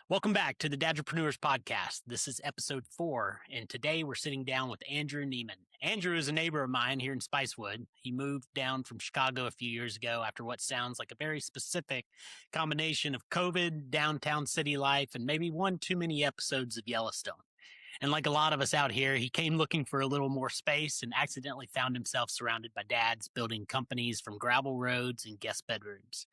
Welcome back to the Dadrepreneurs Podcast. This is episode 4, and today we're sitting down with Andrew Nieman. Andrew is a neighbor of mine here in Spicewood. He moved down from Chicago a few years ago after what sounds like a very specific combination of COVID, downtown city life, and maybe one too many episodes of Yellowstone. And like a lot of us out here, he came looking for a little more space and accidentally found himself surrounded by dads building companies from gravel roads and guest bedrooms.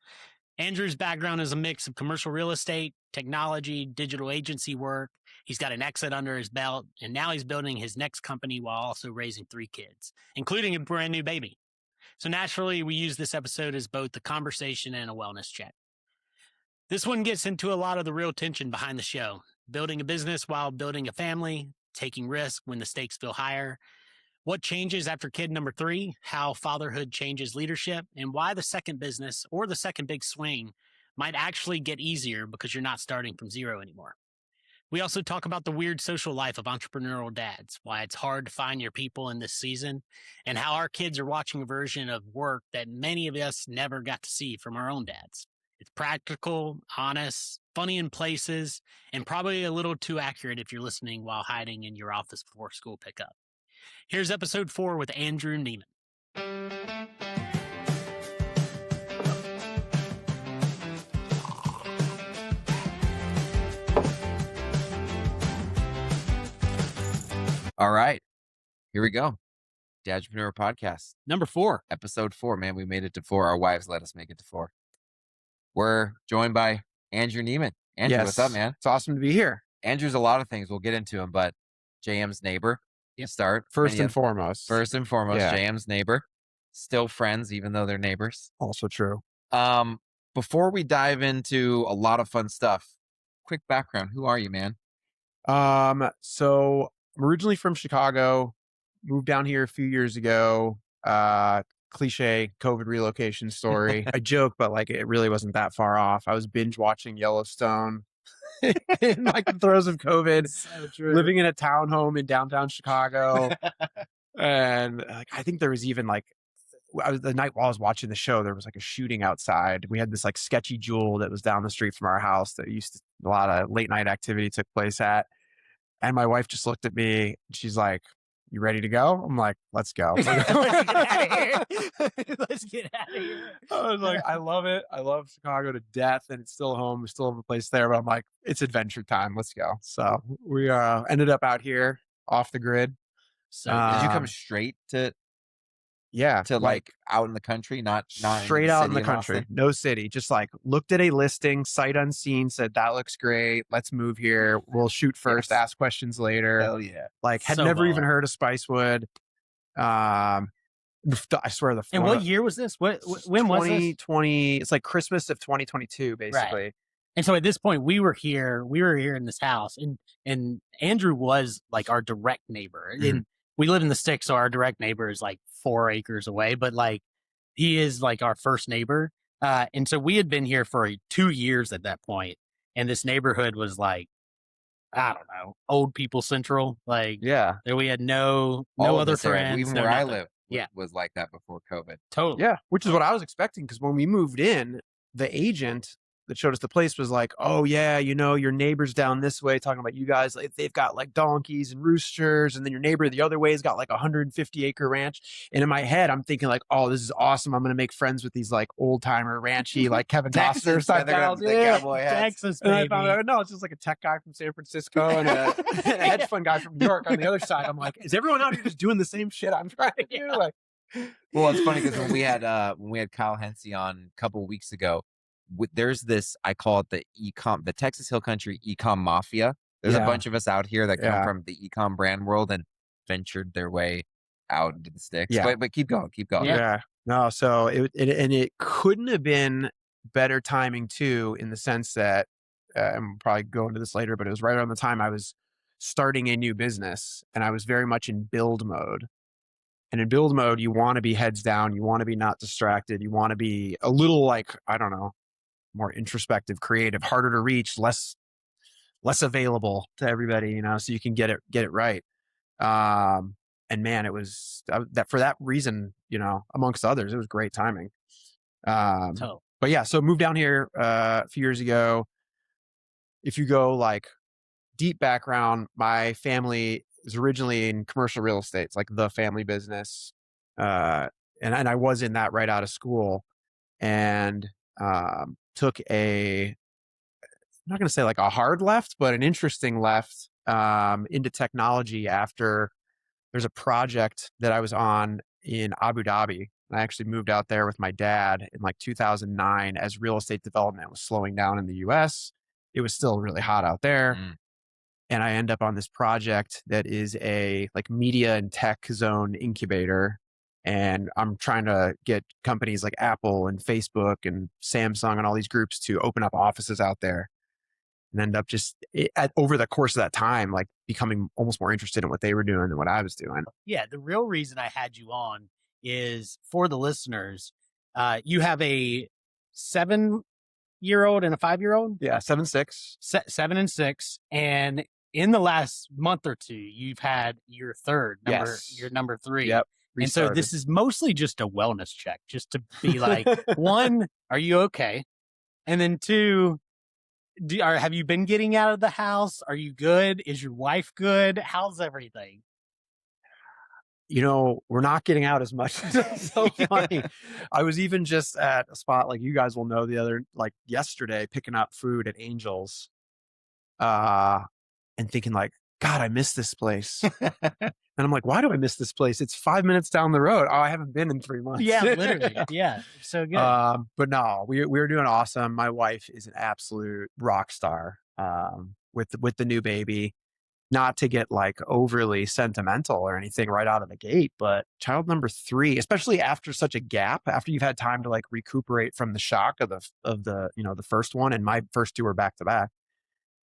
Andrew's background is a mix of commercial real estate, technology, digital agency work. He's got an exit under his belt, and now he's building his next company while also raising 3 kids, including a brand new baby. So naturally, we use this episode as both a conversation and a wellness check. This one gets into a lot of the real tension behind the show, building a business while building a family, taking risks when the stakes feel higher, what changes after kid number 3, how fatherhood changes leadership, and why the second business or the second big swing might actually get easier because you're not starting from zero anymore. We also talk about the weird social life of entrepreneurial dads, why it's hard to find your people in this season, and how our kids are watching a version of work that many of us never got to see from our own dads. It's practical, honest, funny in places, and probably a little too accurate if you're listening while hiding in your office before school pickup. Here's episode 4 with Andrew Nieman. All right, here we go. Dadrepreneur Podcast, Number 4. episode 4. Man, we made it to 4. Our wives let us make it to 4. We're joined by Andrew Nieman. Andrew, what's up, man? It's awesome to be here. Andrew's a lot of things. We'll get into him, but JM's neighbor. Yep. Start. First and foremost. Yeah. JM's neighbor. Still friends, even though they're neighbors. Also true. Before we dive into a lot of fun stuff, quick background. Who are you, man? So I'm originally from Chicago, moved down here a few years ago. Cliche COVID relocation story. I joke, but like it really wasn't that far off. I was binge watching Yellowstone in like the throes of COVID, living in a townhome in downtown Chicago. And like, I think there was even like, the night while I was watching the show, there was like a shooting outside. We had this like sketchy jewel that was down the street from our house that a lot of late night activity took place at. And my wife just looked at me and she's like, "You ready to go?" I'm like, "Let's go." Let's get out of here. Let's get out of here. I was like, I love it. I love Chicago to death, and it's still home. We still have a place there, but I'm like, it's adventure time. Let's go. So we ended up out here off the grid. So Did you Um, come straight to Yeah. like out in the country, not Straight out in the city of country, Austin? no city, just like looked at a listing, sight unseen, said that looks great. Let's move here. We'll shoot first, Yes. ask questions later. Hell yeah. Like had So never even baller. heard of Spicewood. I swear and what year was this? When was this? 2020. It's like Christmas of 2022, basically. And so at this point, we were here in this house, and Andrew was like our direct neighbor. And we live in the sticks, so our direct neighbor is like 4 acres away, but like he is like our first neighbor. And so we had been here for 2 years at that point, and this neighborhood was like, I don't know, old people central. Like Yeah. we had no All of other this area, friends. even no where I nothing. live, Yeah. was like that before COVID. Totally. Yeah, which is what I was expecting, because when we moved in, the agent that showed us the place was like, "Oh yeah, your neighbors down this way, talking about you guys, like they've got like donkeys and roosters, and then your neighbor the other way has got like a 150-acre ranch." And in my head, I'm thinking like, "Oh, this is awesome. I'm gonna make friends with these like old timer ranchy like Kevin Costner Texans, type they're gonna guys." have the Yeah. cowboy hats. Texas, And I baby. found out, no, it's just like a tech guy from San Francisco and a hedge fund guy from New York on the other side. I'm like, is everyone out here just doing the same shit I'm trying to do? Like, Well, it's funny because when we had Kyle Hensey on a couple of weeks ago, there's this, I call it the Texas Hill Country ecom mafia. There's a Yeah. bunch of us out here that come Yeah. from the ecom brand world and ventured their way out into the sticks. Yeah. But keep going. Yeah. No, so it couldn't have been better timing too, in the sense that, and we'll probably go into this later, but it was right around the time I was starting a new business, and I was very much in build mode. And in build mode, you want to be heads down, you want to be not distracted, you want to be a little like, I don't know, more introspective, creative, harder to reach, less available to everybody, so you can get it right. And man, it was that for that reason, amongst others, it was great timing. Totally. But yeah, so moved down here a few years ago. if you go like deep background, my family is originally in commercial real estate. It's like the family business. And I was in that right out of school, and took I'm not going to say like a hard left, but an interesting left into technology after there's a project that I was on in Abu Dhabi. I actually moved out there with my dad in like 2009 as real estate development was slowing down in the US. It was still really hot out there. And I end up on this project that is a like media and tech zone incubator. And I'm trying to get companies like Apple and Facebook and Samsung and all these groups to open up offices out there, and end up just over the course of that time, like becoming almost more interested in what they were doing than what I was doing. Yeah. The real reason I had you on is for the listeners. You have a 7-year-old and a 5-year-old. Yeah. 7-6. 7 and 6. And in the last month or two, you've had your third number, Yes. your number 3. Yep. And so Restarted. this is mostly just a wellness check, just to be like, 1, are you okay? And then 2, have you been getting out of the house? Are you good? Is your wife good? How's everything? You know, we're not getting out as much. It's so funny. I was even just at a spot like you guys will know yesterday, picking up food at Angel's, and thinking like, God, I miss this place. And I'm like, why do I miss this place? It's 5 minutes down the road. Oh, I haven't been in 3 months. Yeah, literally. Yeah. So good. But no, we're doing awesome. My wife is an absolute rock star with the new baby. Not to get like overly sentimental or anything right out of the gate, but child number 3, especially after such a gap, after you've had time to like recuperate from the shock of the first one, and my first 2 are back to back,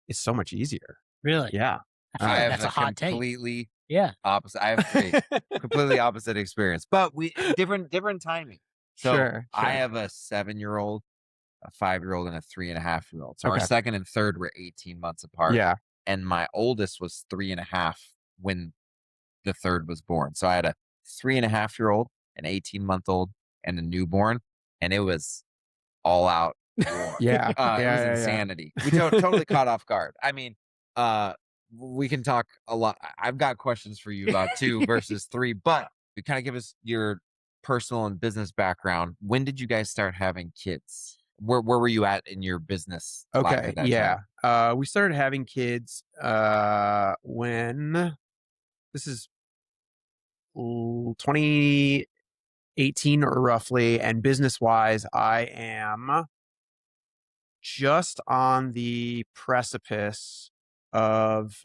it's so much easier. Really? Yeah. I feel like that's a hot take. Completely Yeah. opposite. I have 3 completely opposite experience, but we different timing. So Sure. I have a 7-year-old, a 5-year-old, and a 3.5-year-old. So our Okay. second and third were 18 months apart. Yeah. And my oldest was 3.5 when the third was born. So I had a 3.5-year-old, an 18-month-old, and a newborn, and it was all out war. Yeah. It was insanity. We totally caught off guard. I mean, we can talk a lot. I've got questions for you about 2 versus 3, but you kind of give us your personal and business background. When did you guys start having kids? Where were you at in your business life Okay. at that Yeah. time? We started having kids when this is 2018 or roughly, and business wise, I am just on the precipice of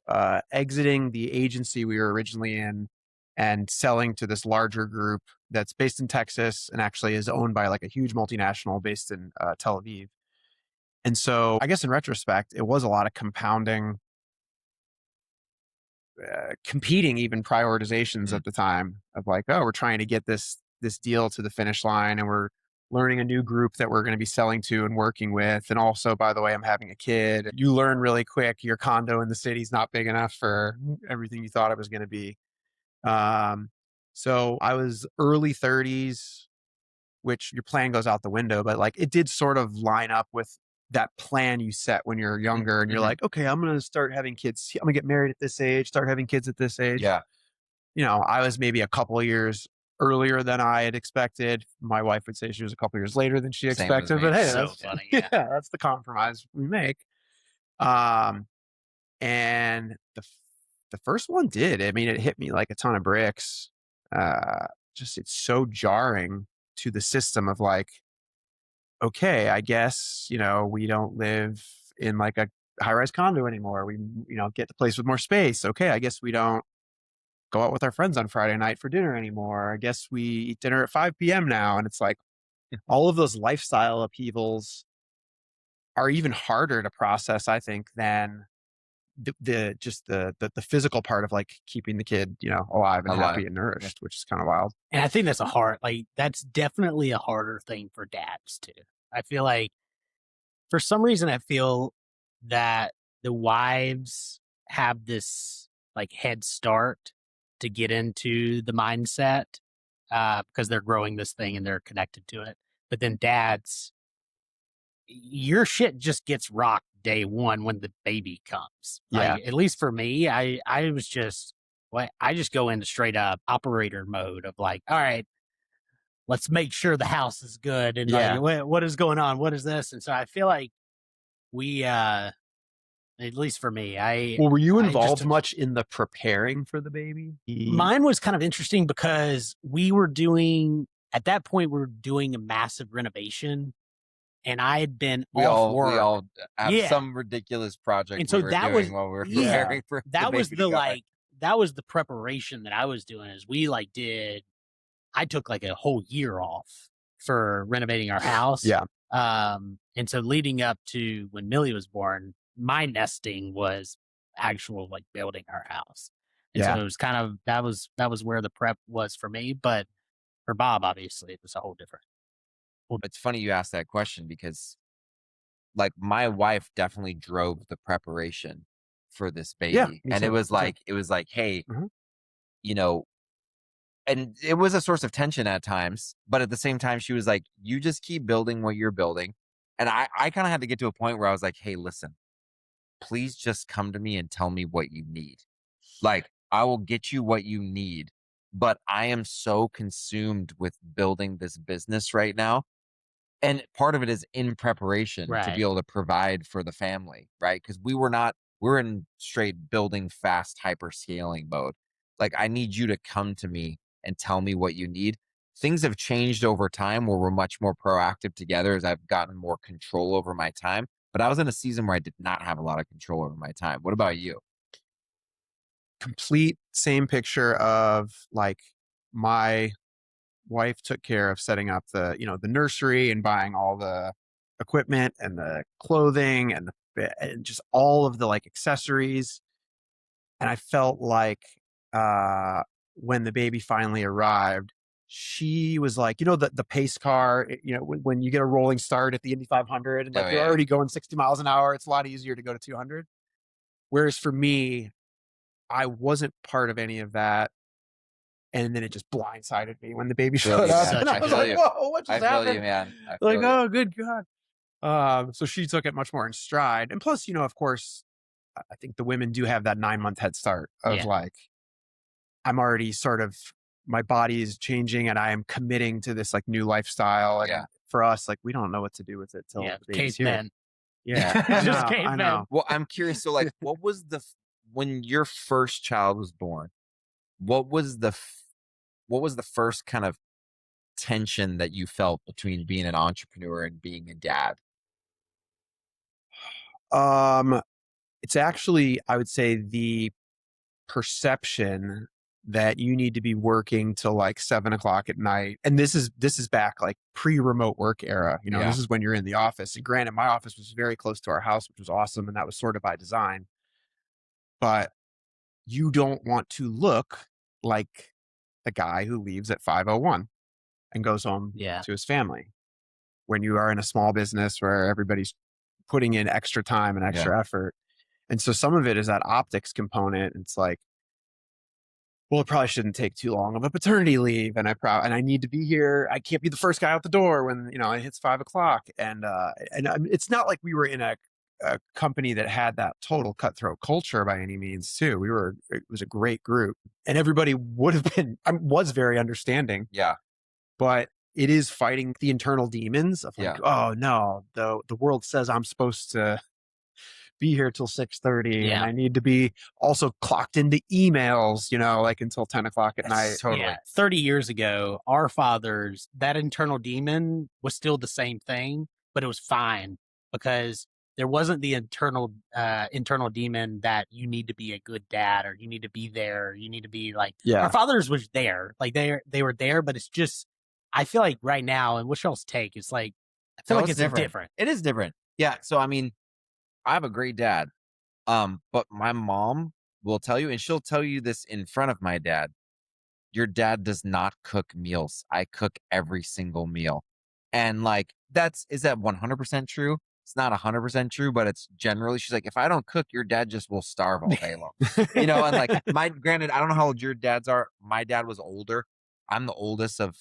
exiting the agency we were originally in and selling to this larger group that's based in Texas and actually is owned by like a huge multinational based in Tel Aviv. And so I guess in retrospect, it was a lot of compounding, competing even prioritizations at the time of like, oh, we're trying to get this deal to the finish line, and we're learning a new group that we're going to be selling to and working with. And also, by the way, I'm having a kid. You learn really quick your condo in the city's not big enough for everything you thought it was going to be. So I was early 30s, which your plan goes out the window, but like it did sort of line up with that plan you set when you're younger, and you're like, okay, I'm going to start having kids. I'm going to get married at this age, start having kids at this age. Yeah. You know, I was maybe a couple of years earlier than I had expected. My wife would say she was a couple of years later than she Same with expected, me. but hey, So that's funny. yeah, that's the compromise we make. And the first one did. I mean, it hit me like a ton of bricks. Just it's so jarring to the system of like, okay, I guess, you know, we don't live in like a high-rise condo anymore. We, you know, get the place with more space. Okay, I guess we don't go out with our friends on Friday night for dinner anymore. I guess we eat dinner at 5 p.m. now. And it's like all of those lifestyle upheavals are even harder to process, I think, than the physical part of like keeping the kid, you know, alive and happy and nourished, which is kind of wild. And I think that's definitely a harder thing for dads too. I feel like for some reason, I feel that the wives have this like head start to get into the mindset because they're growing this thing and they're connected to it. But then dads, your shit just gets rocked day one when the baby comes. Yeah. Like, at least for me, I was just, I just go into straight up operator mode of like, all right, let's make sure the house is good. And like, what is going on? What is this? And so I feel like we, at least for me, Well, were you I involved much in the preparing for the baby? Mine was kind of interesting because we were doing, at that point, we were doing a massive renovation, and I had been off work. We all have some ridiculous project and so we were doing while we were preparing for that the was baby the to come. like that was the preparation that I was doing. Is we like I took like a whole year off for renovating our house. Yeah. And so leading up to when Millie was born, my nesting was actual like building our house. And so it was kind of, that was where the prep was for me. But for Bob, obviously, it was a whole different. Well, it's funny you asked that question because like my wife definitely drove the preparation for this baby. Yeah, and it was like, hey, you know, and it was a source of tension at times, but at the same time, she was like, you just keep building what you're building. And I kind of had to get to a point where I was like, hey, listen, please just come to me and tell me what you need. Like, I will get you what you need, but I am so consumed with building this business right now. And part of it is in preparation to be able to provide for the family, right? Because we're in straight building fast, hyper scaling mode. Like, I need you to come to me and tell me what you need. Things have changed over time where we're much more proactive together as I've gotten more control over my time. But I was in a season where I did not have a lot of control over my time. What about you? Complete same picture of like my wife took care of setting up the nursery and buying all the equipment and the clothing and just all of the like accessories. And I felt like when the baby finally arrived, she was like, the pace car, when you get a rolling start at the Indy 500 and you're already going 60 miles an hour, it's a lot easier to go to 200. Whereas for me, I wasn't part of any of that. And then it just blindsided me when the baby showed up. And I was like, whoa, what just happened? I feel you, man. Like, oh, good God. So she took it much more in stride. And plus, of course, I think the women do have that 9-month head start of like, I'm already sort of, my body is changing and I am committing to this like new lifestyle. And for us, like, we don't know what to do with it till the baby's here. Yeah. Just I know. Well, I'm curious. So like, what was when your first child was born, what was the first kind of tension that you felt between being an entrepreneur and being a dad? It's actually, I would say, the perception that you need to be working till like 7:00 at night. And this is back like pre-remote work era. This is when you're in the office. And granted, my office was very close to our house, which was awesome. And that was sort of by design. But you don't want to look like the guy who leaves at 5:01 and goes home to his family. When you are in a small business where everybody's putting in extra time and extra effort. And so some of it is that optics component. It's like, well, it probably shouldn't take too long of a paternity leave. And I need to be here. I can't be the first guy out the door when, it hits 5:00. And it's not like we were in a company that had that total cutthroat culture by any means too. It was a great group and everybody was very understanding. Yeah. But it is fighting the internal demons of like, oh no, the world says I'm supposed to be here till 6:30 and I need to be also clocked into emails, like until 10:00 at night. Totally. Yeah. 30 years ago, our fathers, that internal demon was still the same thing, but it was fine because there wasn't the internal demon that you need to be a good dad or you need to be there. You need to be like, our fathers was there. Like they were there, but it's just, I feel like right now, and what's y'all's take? It's like, I feel like it's different. It is different. Yeah. So, I mean, I have a great dad. But my mom will tell you, and she'll tell you this in front of my dad. Your dad does not cook meals. I cook every single meal. And like, is that 100% true? It's not 100% true, but it's generally, she's like, if I don't cook, your dad just will starve all day long. And like granted, I don't know how old your dads are. My dad was older. I'm the oldest of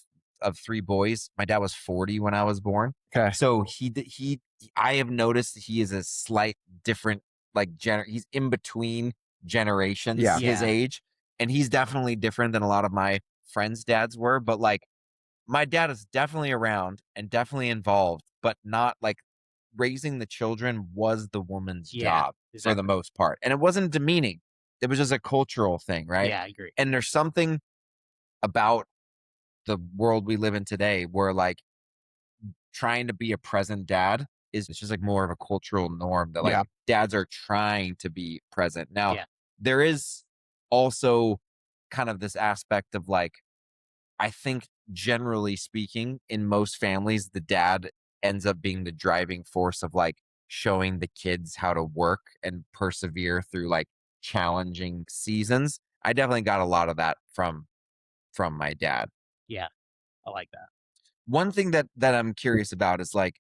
3 boys. My dad was 40 when I was born. Okay. So he I have noticed he is a slight different, like he's in between generations, Yeah. his age, and he's definitely different than a lot of my friends' dads were. But like, my dad is definitely around and definitely involved, but not like raising the children was the woman's job for the most part. And it wasn't demeaning. It was just a cultural thing, right? Yeah, I agree. And there's something about the world we live in today where like trying to be a present dad is just like more of a cultural norm that like dads are trying to be present. Now, there is also kind of this aspect of like, I think generally speaking, in most families, the dad ends up being the driving force of like showing the kids how to work and persevere through like challenging seasons. I definitely got a lot of that from my dad. Yeah, I like that. One thing that I'm curious about is like,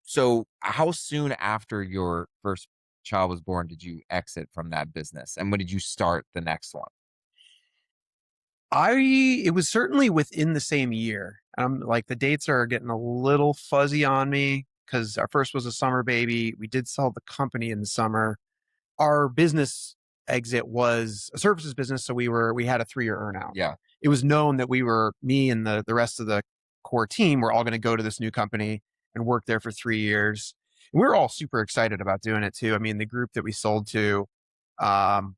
so how soon after your first child was born did you exit from that business, and when did you start the next one? It was certainly within the same year. I'm like, the dates are getting a little fuzzy on me because our first was a summer baby. We did sell the company in the summer. Our business exit was a services business, so we had a 3-year earnout. Yeah. It was known that me and the rest of the core team were all going to go to this new company and work there for 3 years. And we were all super excited about doing it too. I mean, the group that we sold to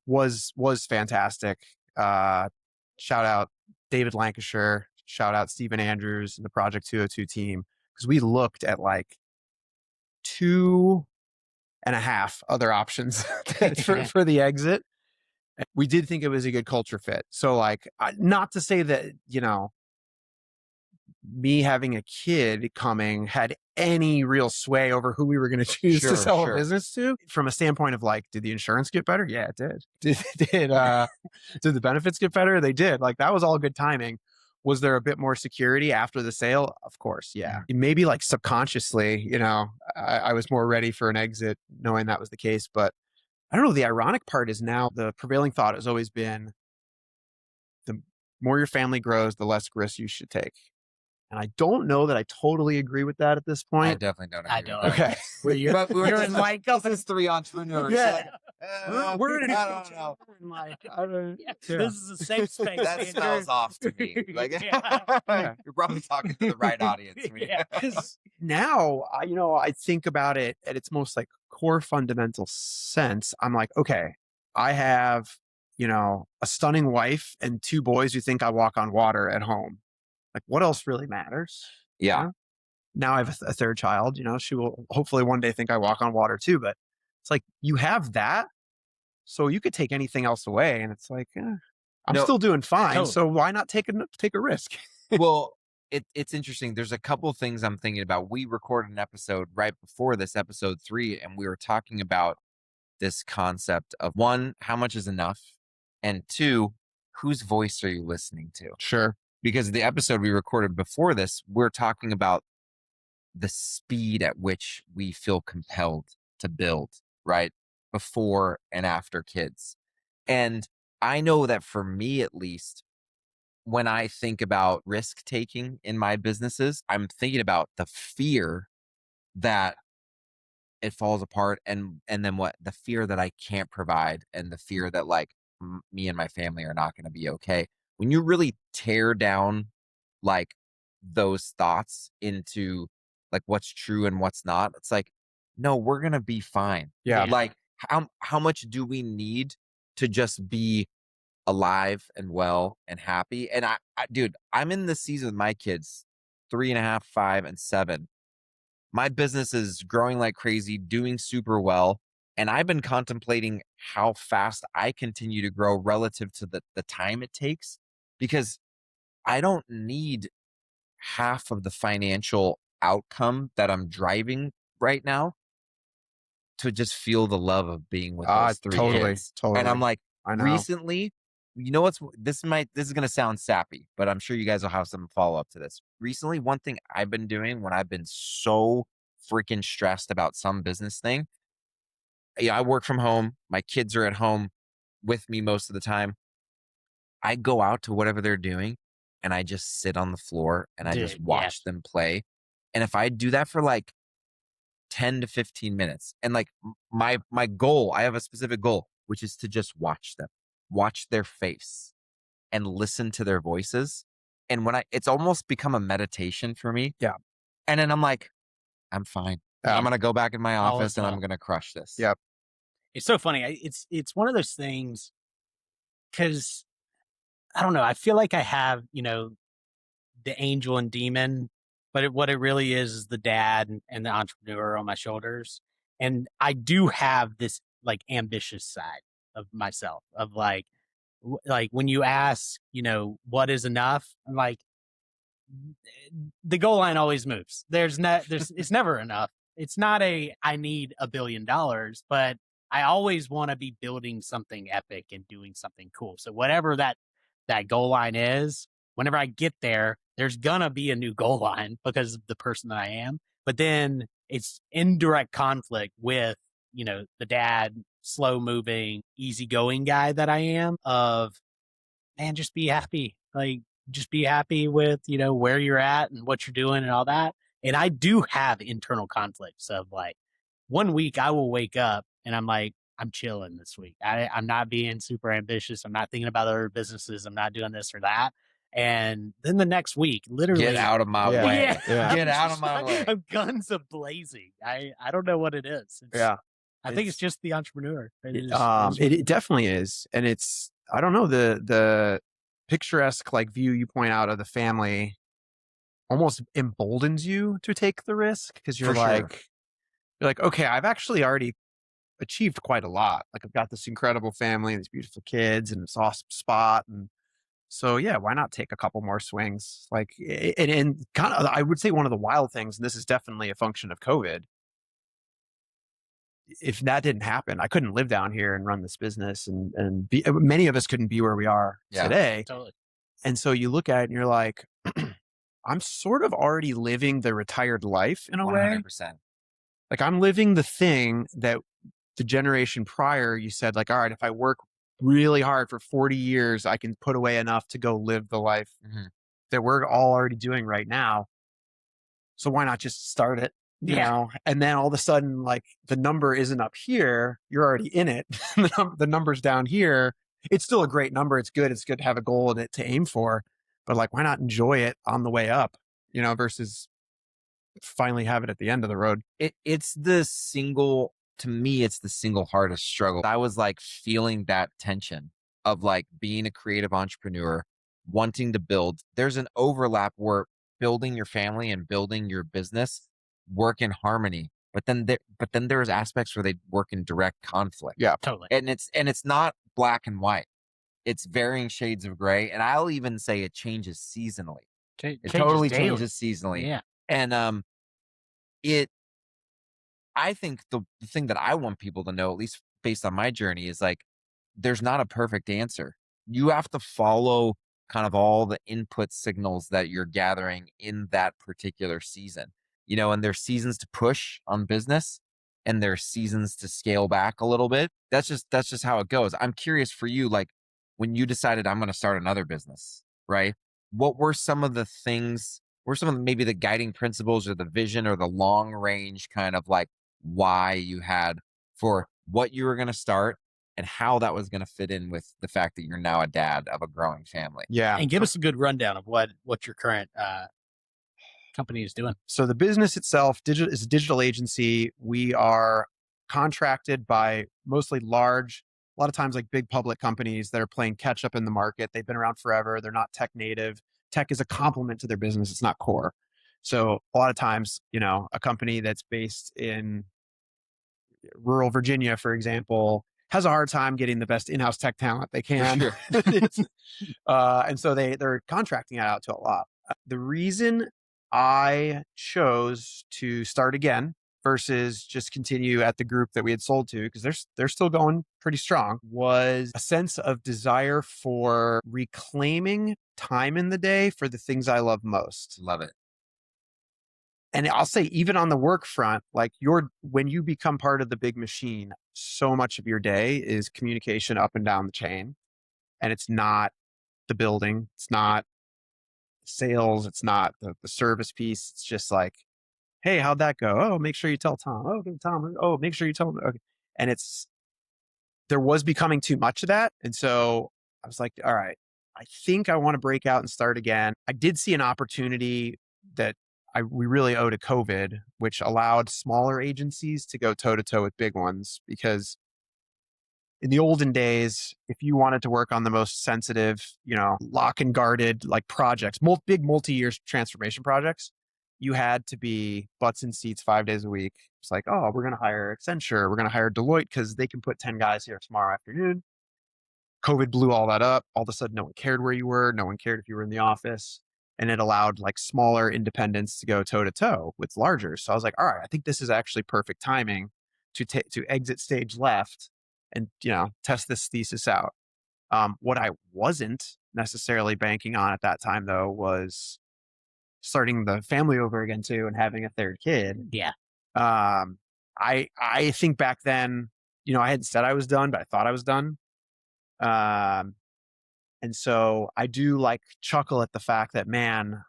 was fantastic. Shout out David Lancashire, shout out Stephen Andrews and the Project 202 team, because we looked at like 2.5 other options for the exit. We did think it was a good culture fit. So like, not to say that, me having a kid coming had any real sway over who we were going to choose to sell a business to. From a standpoint of like, did the insurance get better? Yeah, it did. Did the benefits get better? They did. Like, that was all good timing. Was there a bit more security after the sale? Of course, yeah. Maybe like subconsciously, I was more ready for an exit knowing that was the case. But I don't know. The ironic part is now the prevailing thought has always been the more your family grows, the less risk you should take. And I don't know that I totally agree with that at this point. I definitely don't agree with that. Okay. But we're in like us 3 entrepreneurs. Yeah. We're in I don't know. This is a safe space. That smells off to me. Like, you're probably talking to the right audience. Because now, I think about it at its most like core fundamental sense. I'm like, okay, I have, a stunning wife and 2 boys who think I walk on water at home. Like, what else really matters? Yeah. Now I have a 3rd child, she will hopefully one day think I walk on water too, but it's like, you have that. So you could take anything else away. And it's like, I'm still doing fine. Totally. So why not take a risk? Well, it's interesting. There's a couple things I'm thinking about. We recorded an episode right before this, episode 3, and we were talking about this concept of 1, how much is enough? And 2, whose voice are you listening to? Sure. Because the episode we recorded before this, we're talking about the speed at which we feel compelled to build, right? Before and after kids. And I know that for me, at least, when I think about risk taking in my businesses, I'm thinking about the fear that it falls apart, and then what the fear that I can't provide, and the fear that like me and my family are not going to be okay. When you really tear down like those thoughts into like what's true and what's not, it's like, no, we're going to be fine. Yeah. Like how much do we need to just be alive and well and happy? And dude, I'm in the season with my kids, 3.5, 5, and 7. My business is growing like crazy, doing super well. And I've been contemplating how fast I continue to grow relative to the time it takes, because I don't need half of the financial outcome that I'm driving right now to just feel the love of being with those 3 kids. Totally. And I'm like, I know. recently, this is going to sound sappy, but I'm sure you guys will have some follow up to this. Recently, one thing I've been doing when I've been so freaking stressed about some business thing, I work from home. My kids are at home with me most of the time. I go out to whatever they're doing and I just sit on the floor and I just watch them play. And if I do that for like 10 to 15 minutes. And like my goal, I have a specific goal, which is to just watch them, watch their face and listen to their voices. And it's almost become a meditation for me. Yeah. And then I'm like, I'm fine. I'm going to go back in my All office is and well. I'm going to crush this. Yep. It's so funny. It's one of those things because I don't know. I feel like I have, the angel and demon, but what it really is the dad and the entrepreneur on my shoulders. And I do have this like ambitious side of myself of like when you ask, what is enough? I'm like, the goal line always moves. It's never enough. It's not I need $1 billion, but I always want to be building something epic and doing something cool. So whatever that goal line is, whenever I get there, there's gonna be a new goal line because of the person that I am. But then it's in direct conflict with, the dad, slow moving, easygoing guy that I am of, man, just be happy. Like, just be happy with, where you're at and what you're doing and all that. And I do have internal conflicts of like, one week I will wake up and I'm like, I'm chilling this week. I'm not being super ambitious. I'm not thinking about other businesses. I'm not doing this or that. And then the next week, literally, Get out of my way. Yeah. Get out of my way. I'm guns a blazing. I don't know what it is. I think it's just the entrepreneur. It definitely is. And it's, I don't know, the picturesque like view you point out of the family almost emboldens you to take the risk because you're like, okay, I've actually already achieved quite a lot. Like I've got this incredible family, these beautiful kids, and this awesome spot. And so, yeah, why not take a couple more swings? Like, and kind of, I would say one of the wild things, and this is definitely a function of COVID. If that didn't happen, I couldn't live down here and run this business and be, many of us couldn't be where we are today. Totally. And so you look at it and you're like, I'm sort of already living the retired life in a 100%. way. Like I'm living the thing that the generation prior, you said like, all right, if I work really hard for 40 years, I can put away enough to go live the life that we're all already doing right now. So why not just start it? You know, and then all of a sudden, like the number isn't up here. You're already in it. The number's down here. It's still a great number. It's good. It's good to have a goal in it to aim for, but like, why not enjoy it on the way up, versus finally have it at the end of the road. To me, it's the single hardest struggle. I was like feeling that tension of like being a creative entrepreneur, wanting to build. There's an overlap where building your family and building your business work in harmony, but then there's aspects where they work in direct conflict. Yeah, totally. And it's not black and white. It's varying shades of gray, and I'll even say it changes seasonally. It totally changes seasonally. Yeah, and I think the thing that I want people to know, at least based on my journey, is like there's not a perfect answer. You have to follow kind of all the input signals that you're gathering in that particular season. And there's seasons to push on business and there's seasons to scale back a little bit. That's just how it goes. I'm curious for you, like when you decided I'm going to start another business, right? What were some of the things, maybe the guiding principles or the vision or the long range kind of like why you had for what you were going to start and how that was going to fit in with the fact that you're now a dad of a growing family? Yeah. And give us a good rundown of what your current company is doing. So the business itself is a digital agency. We are contracted by mostly large, a lot of times like big public companies that are playing catch up in the market. They've been around forever. They're not tech native. Tech is a complement to their business. It's not core. So a lot of times, a company that's based in rural Virginia, for example, has a hard time getting the best in-house tech talent they can. Sure. And so they're contracting it out to a lot. The reason I chose to start again versus just continue at the group that we had sold to, because they're still going pretty strong, was a sense of desire for reclaiming time in the day for the things I love most. Love it. And I'll say, even on the work front, like when you become part of the big machine, so much of your day is communication up and down the chain. And it's not the building. It's not sales. It's not the service piece. It's just like, hey, how'd that go? Oh, make sure you tell Tom. Oh, okay, Tom. Oh, make sure you tell him. Okay. And there was becoming too much of that. And so I was like, all right, I think I want to break out and start again. I did see an opportunity that we really owe to COVID, which allowed smaller agencies to go toe to toe with big ones. Because in the olden days, if you wanted to work on the most sensitive, lock and guarded like projects, big multi-year transformation projects, you had to be butts in seats 5 days a week. It's like, oh, we're going to hire Accenture. We're going to hire Deloitte because they can put 10 guys here tomorrow afternoon. COVID blew all that up. All of a sudden, no one cared where you were. No one cared if you were in the office. And it allowed like smaller independents to go toe to toe with larger. So I was like, all right, I think this is actually perfect timing to exit stage left and, test this thesis out. What I wasn't necessarily banking on at that time, though, was starting the family over again too and having a third kid. Yeah. I think back then, I hadn't said I was done, but I thought I was done. And so I do like chuckle at the fact that, man,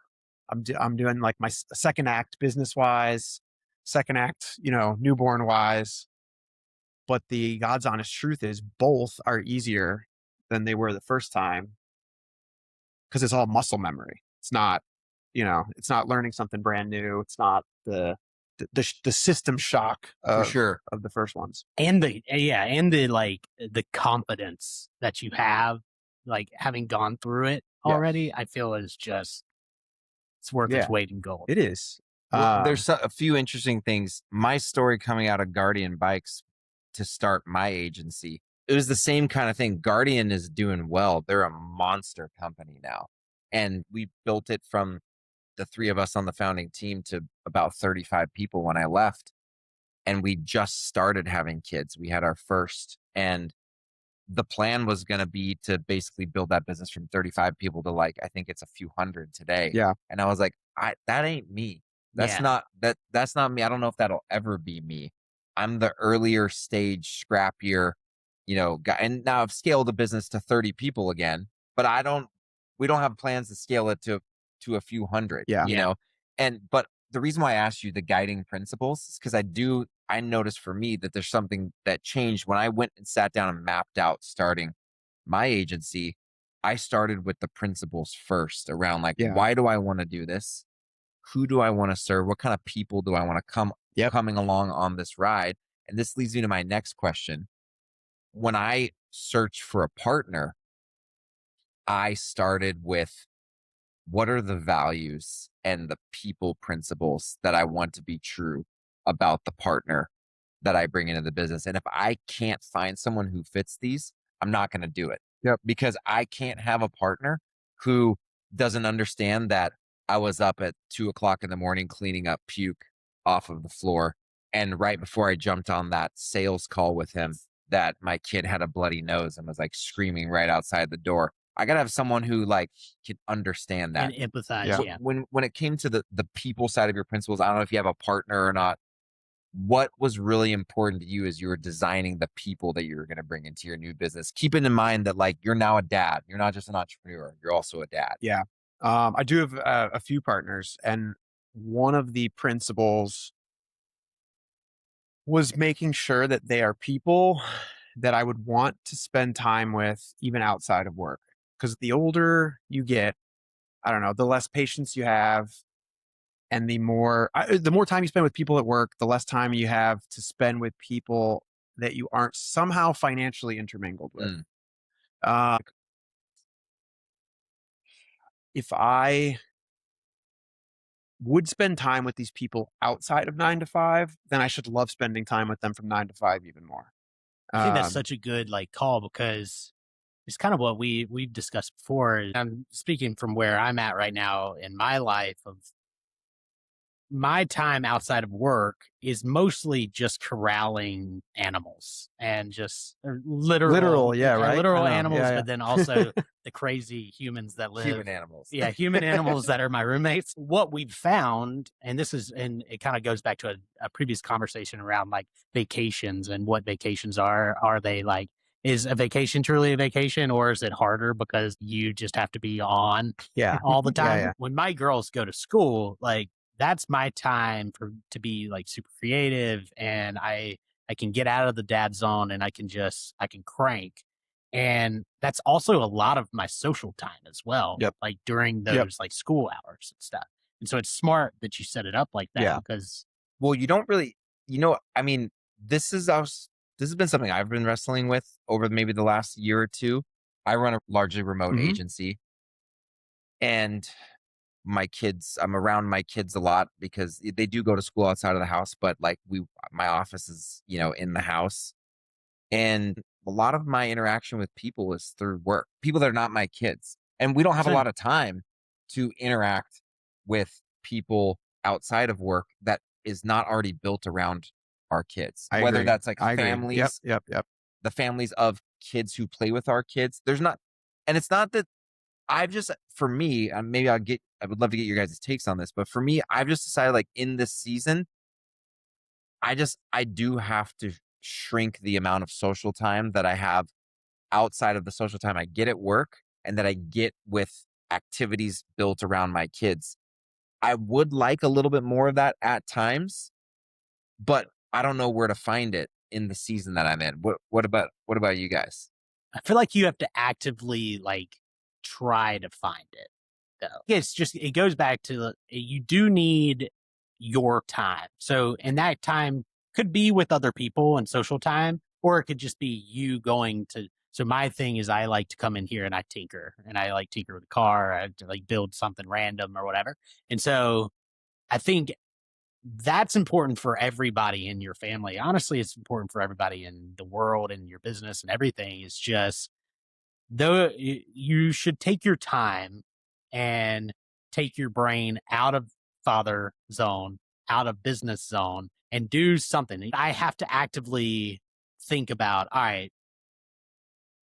I'm doing like my second act business wise, second act, newborn wise. But the God's honest truth is both are easier than they were the first time because it's all muscle memory. It's not, it's not learning something brand new. It's not the system shock For sure. of the first ones. And the confidence that you have, like having gone through it already, I feel is just, it's worth its weight in gold. It is. Well, there's a few interesting things. My story coming out of Guardian Bikes to start my agency, it was the same kind of thing. Guardian is doing well. They're a monster company now. And we built it from the three of us on the founding team to about 35 people when I left. And we just started having kids. We had our first. And the plan was going to be to basically build that business from 35 people to like, I think it's a few hundred today. Yeah. And I was like, that ain't me. That's not me. I don't know if that'll ever be me. I'm the earlier stage, scrappier, guy. And now I've scaled the business to 30 people again, but we don't have plans to scale it to a few hundred, but the reason why I asked you the guiding principles is because I noticed for me that there's something that changed when I went and sat down and mapped out starting my agency. I started with the principles first around like, why do I want to do this? Who do I want to serve? What kind of people do I want to coming along on this ride? And this leads me to my next question. When I searched for a partner, I started with what are the values and the people principles that I want to be true about the partner that I bring into the business. And if I can't find someone who fits these, I'm not going to do it. Yep. Because I can't have a partner who doesn't understand that I was up at 2:00 in the morning cleaning up puke off of the floor. And right before I jumped on that sales call with him, that my kid had a bloody nose and was like screaming right outside the door. I got to have someone who like can understand that and empathize. Yeah. When it came to the people side of your principles, I don't know if you have a partner or not. What was really important to you as you were designing the people that you were going to bring into your new business? Keeping in mind that like you're now a dad, you're not just an entrepreneur, you're also a dad. Yeah. I do have a few partners, and one of the principles was making sure that they are people that I would want to spend time with even outside of work. Because the older you get, I don't know, the less patience you have, and the more time you spend with people at work, the less time you have to spend with people that you aren't somehow financially intermingled with. If I would spend time with these people outside of 9 to 5, then I should love spending time with them from 9 to 5 even more. I think that's such a good call, because it's kind of what we've discussed before. I'm speaking from where I'm at right now in my life. Of my time outside of work is mostly just corralling animals and just literal animals, but then also the crazy humans that live. Human animals. Yeah, human animals that are my roommates. What we've found, and it kind of goes back to a previous conversation around like vacations and what vacations are. Are they like, is a vacation truly a vacation, or is it harder because you just have to be on all the time? Yeah. When my girls go to school, like, that's my time to be like super creative, and I can get out of the dad zone, and I can crank. And that's also a lot of my social time as well. Yep. Like during Yep. those like school hours and stuff. And so it's smart that you set it up like that Yeah. because Well, you don't really, I mean, this has been something I've been wrestling with over maybe the last year or two. I run a largely remote Mhm. agency, and I'm around my kids a lot because they do go to school outside of the house, but like my office is, in the house. And a lot of my interaction with people is through work, people that are not my kids. And we don't have a Same. lot of time to interact with people outside of work that is not already built around our kids. I Whether agree. that's like I agree. families, Yep. the families of kids who play with our kids. And it's not that for me, I would love to get your guys' takes on this, but for me, I've just decided like in this season, I do have to shrink the amount of social time that I have outside of the social time I get at work and that I get with activities built around my kids. I would like a little bit more of that at times, but I don't know where to find it in the season that I'm in. What about you guys? I feel like you have to actively like try to find it though. It goes back to you do need your time. So, and that time could be with other people and social time, or it could just be you going to. So my thing is I like to come in here and I tinker with a car. I like build something random or whatever. And so I think that's important for everybody in your family. Honestly, it's important for everybody in the world and your business and everything. It's just though you should take your time and take your brain out of father zone, out of business zone, and do something. I have to actively think about, all right,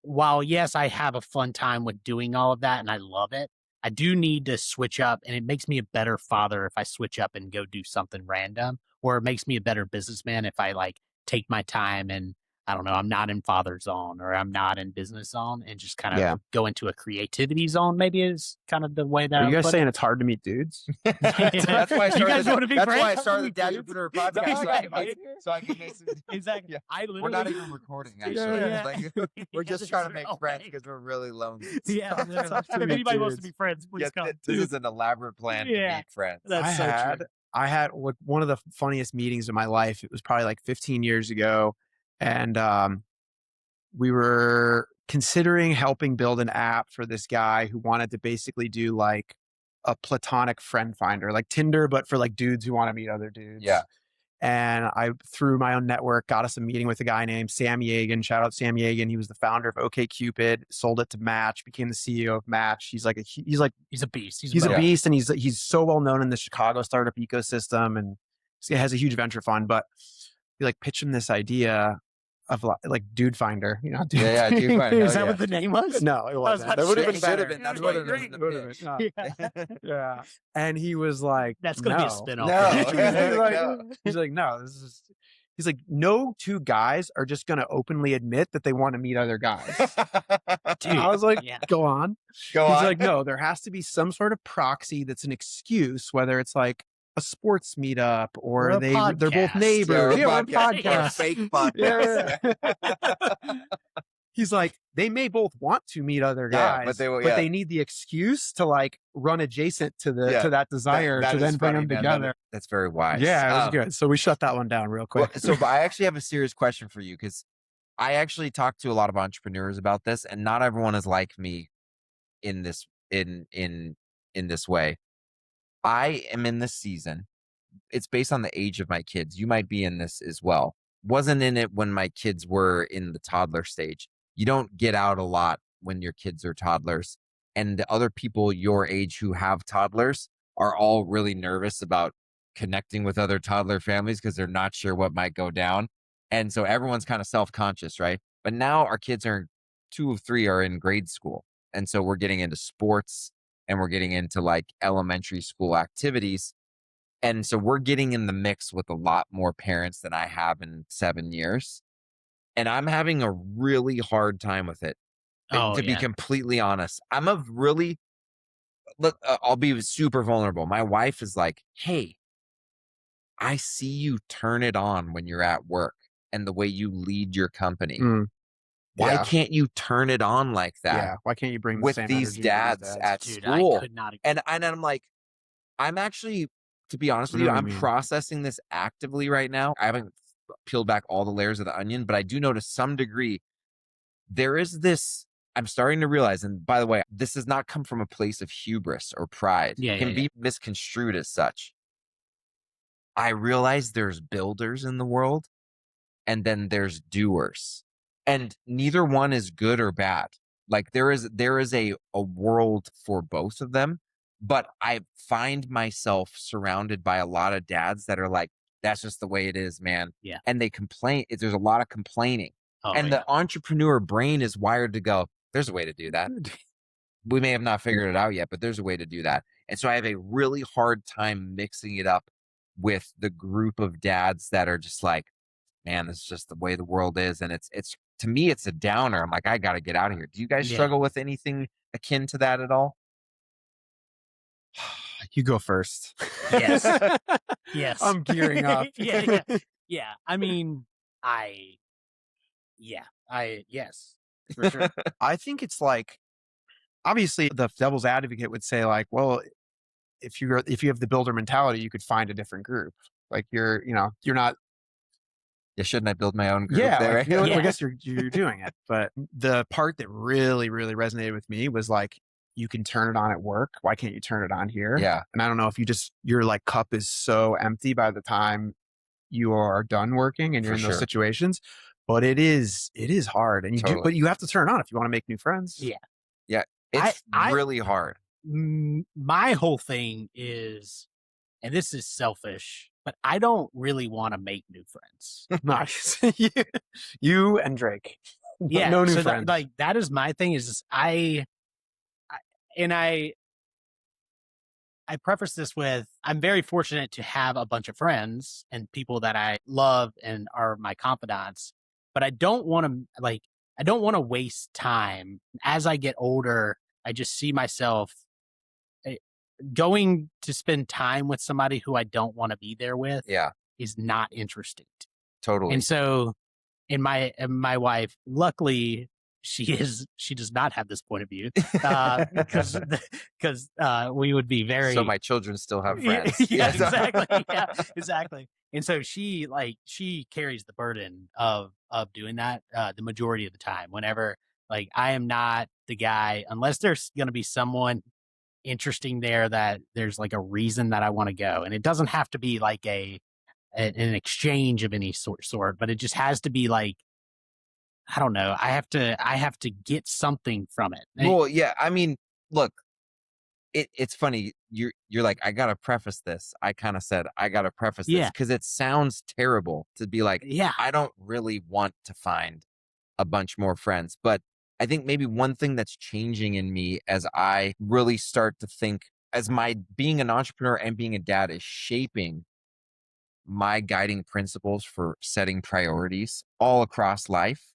while yes, I have a fun time with doing all of that and I love it, I do need to switch up, and it makes me a better father if I switch up and go do something random, or it makes me a better businessman if I like take my time and I don't know, I'm not in father zone or I'm not in business zone and just kind of Yeah. go into a creativity zone. Maybe is kind of the way that Are you I guys put saying it. it's hard to meet dudes? That's why I You guys started. wanna be That's why I friends? started the Dadrepreneurs Podcast. Exactly. So I can make some. Exactly. Yeah. I literally, We're not even recording, actually. Yeah. Like, we're just trying to make friends because we're really lonely. Yeah, literally. Talk to If me, anybody wants to dudes. be friends, please Yeah, come. this is an elaborate plan to Yeah. meet friends. That's so true. I had one of the funniest meetings of my life. It was probably like 15 years ago. And we were considering helping build an app for this guy who wanted to basically do like a platonic friend finder, like Tinder, but for like dudes who want to meet other dudes. Yeah. And I, through my own network, got us a meeting with a guy named Sam Yegan. Shout out Sam Yegan. He was the founder of OkCupid, sold it to Match, became the CEO of Match. He's a beast. He's a beast, and he's so well known in the Chicago startup ecosystem, and he has a huge venture fund. But he like pitched him this idea of like Dude Finder, Dude Dude Finder. Is that what the name was? No, it wasn't. about That would have to been say. better. Should have been. That's It why would've you're been- in the it would've been. Yeah. Yeah. And he was like, That's going to be a "No." spin-off. No. He's like, no, he's like, no two guys are just going to openly admit that they want to meet other guys. Dude, I was like, yeah. go on. Go He's on. like, no, there has to be some sort of proxy that's an excuse, whether it's like a sports meetup or Or a they're both podcast. neighbors. Yeah, Or or a podcast. fake podcast. Yeah. He's like, they may both want to meet other Yeah, guys, but they need the excuse to like run adjacent to Yeah, to that desire That to is then bring funny, them man. together. That's very wise. Yeah, it was good. So we shut that one down real quick. But I actually have a serious question for you because I actually talk to a lot of entrepreneurs about this, and not everyone is like me in this this way. I am in this season. It's based on the age of my kids. You might be in this as well. Wasn't in it when my kids were in the toddler stage. You don't get out a lot when your kids are toddlers. And the other people your age who have toddlers are all really nervous about connecting with other toddler families because they're not sure what might go down. And so everyone's kind of self-conscious, right? But now our kids are 2 of 3 are in grade school. And so we're getting into sports and we're getting into like elementary school activities. And so we're getting in the mix with a lot more parents than I have in 7 years. And I'm having a really hard time with it. To be completely honest, I'm a really look, I'll be super vulnerable. My wife is like, hey, I see you turn it on when you're at work and the way you lead your company. Why Yeah. can't you turn it on like that Yeah. Why can't you bring the with same these energy to dads at Dude, school? I could not agree. And I'm like, I'm actually, to be honest I with know you, what you I'm mean. processing this actively right now. I haven't peeled back all the layers of the onion, but I do know to some degree, there is this, I'm starting to realize, and by the way, this does not come from a place of hubris or pride. Yeah, It can yeah, be misconstrued as such. I realize there's builders in the world and then there's doers. And neither one is good or bad. Like there is a world for both of them. But I find myself surrounded by a lot of dads that are like, that's just the way it is, man. Yeah. And they complain. There's a lot of complaining. Oh, And the entrepreneur brain is wired to go, there's a way to do that. We may have not figured it out yet, but there's a way to do that. And so I have a really hard time mixing it up with the group of dads that are just like, man, this is just the way the world is. And it's to me, it's a downer. I'm like, I got to get out of here. Do you guys Yeah. struggle with anything akin to that at all? You go first. Yes. Yes. I'm gearing up. Yeah. I mean, yes, for sure. I think it's like, obviously the devil's advocate would say like, well, if you have the builder mentality, you could find a different group. Like you're not. Yeah, shouldn't I build my own group Yeah, there? like, I guess you're doing it. But the part that really, really resonated with me was like, you can turn it on at work. Why can't you turn it on here? Yeah. And I don't know if your like cup is so empty by the time you are done working and you're For in those sure. situations, but it is hard. And but you have to turn it on if you want to make new friends. Yeah. Yeah. It's really hard. My whole thing is, and this is selfish, but I don't really want to make new friends. Nice. You and Drake. Yeah. No new so friends. that is my thing is I preface this with, I'm very fortunate to have a bunch of friends and people that I love and are my confidants, but I don't want to waste time. As I get older, I just see myself going to spend time with somebody who I don't want to be there with. Yeah. Is not interesting. Totally. And so my wife, luckily, she does not have this point of view, because we would be very. So my children still have friends. Yeah, exactly. Yeah, exactly. And so she carries the burden of doing that the majority of the time. Whenever like I am not the guy, unless there's going to be someone interesting there that there's like a reason that I want to go, and it doesn't have to be like an exchange of any sort, but it just has to be like, I don't know. I have to get something from it. Well, yeah. I mean, look, it's funny. You're like, I gotta preface this. I kind of said I gotta preface this because it sounds terrible to be like, yeah, I don't really want to find a bunch more friends. But I think maybe one thing that's changing in me as I really start to think, as my being an entrepreneur and being a dad is shaping my guiding principles for setting priorities all across life,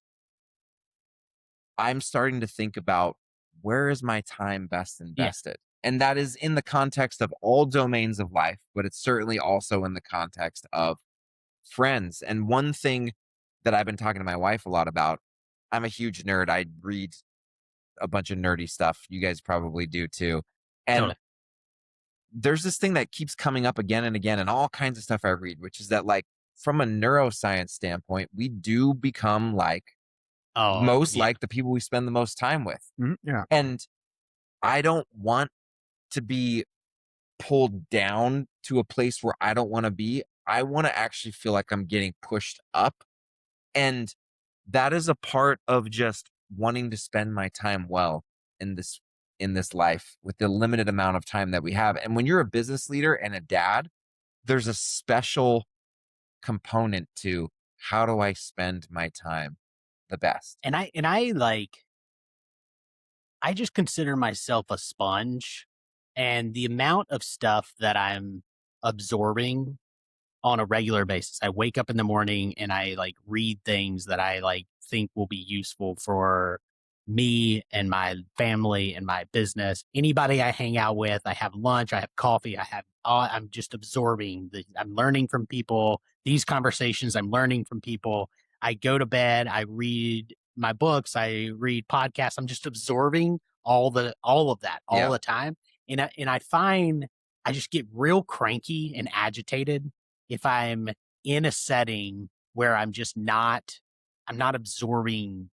I'm starting to think about, where is my time best invested? Yeah. And that is in the context of all domains of life, but it's certainly also in the context of friends. And one thing that I've been talking to my wife a lot about, I'm a huge nerd. I read a bunch of nerdy stuff. You guys probably do too. And totally. There's this thing that keeps coming up again and again in all kinds of stuff I read, which is that like from a neuroscience standpoint, we do become like like the people we spend the most time with. Mm-hmm. Yeah. And I don't want to be pulled down to a place where I don't want to be. I want to actually feel like I'm getting pushed up. And that is a part of just wanting to spend my time well in this life with the limited amount of time that we have. And when you're a business leader and a dad, there's a special component to, how do I spend my time the best? And I just consider myself a sponge, and the amount of stuff that I'm absorbing on a regular basis. I wake up in the morning and I like read things that I like think will be useful for me and my family and my business. Anybody I hang out with, I have lunch, I have coffee, I'm just absorbing. I'm learning from people. These conversations, I'm learning from people. I go to bed, I read my books, I read podcasts. I'm just absorbing all of that all the time. And I find I just get real cranky and agitated if I'm in a setting where I'm not absorbing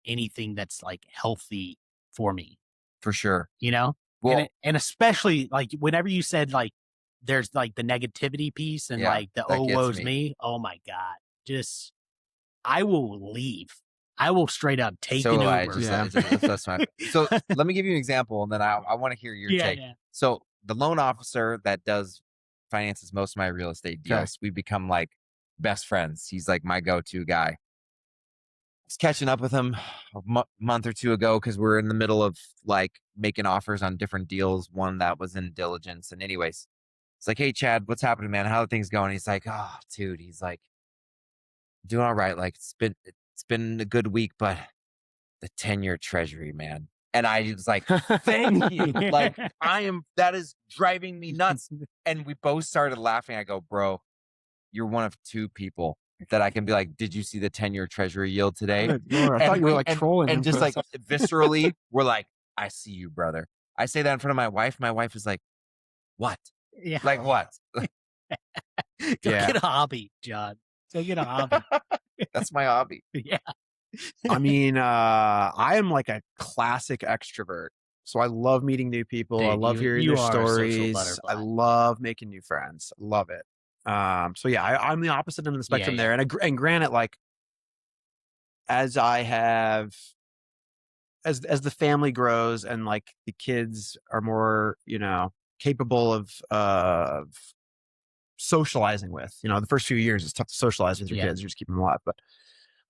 anything that's like healthy for me, For sure. you know? Well, And especially like whenever you said like there's like the negativity piece and yeah, like the that oh gets woe's me. me. Oh my God. Just I will leave. I will straight up take So an I Uber. just, Yeah. that's my, so let me give you an example, and then I want to hear your Yeah, take. yeah. So the loan officer that does finances most of my real estate Okay. deals, we become like best friends. He's like my go-to guy. I was catching up with him a month or two ago because we're in the middle of like making offers on different deals. One that was in diligence, and anyways, it's like, hey Chad, what's happening, man? How are things going? He's like, oh, dude, he's like, doing all right. Like it's been a good week, but the 10-year treasury, man. And I was like, thank you. Like that is driving me nuts. And we both started laughing. I go, bro, you're one of two people that I can be like, did you see the 10-year treasury yield today? Good Lord, I thought you were like trolling him And just for like viscerally, we're like, I see you, brother. I say that in front of my wife. My wife is like, what? Yeah. Like what? Go Yeah. get a hobby, John. Go get a hobby. That's my hobby. Yeah. I mean, I am like a classic extrovert. So I love meeting new people. I Dude, love hearing you their are a social stories. I butterfly. love making new friends. Love it. So yeah, I'm the opposite end of the spectrum Yeah, there. And granted, like as I have as the family grows and like the kids are more, capable of socializing with, the first few years it's tough to socialize with your Yeah. kids. You just keep them alive. But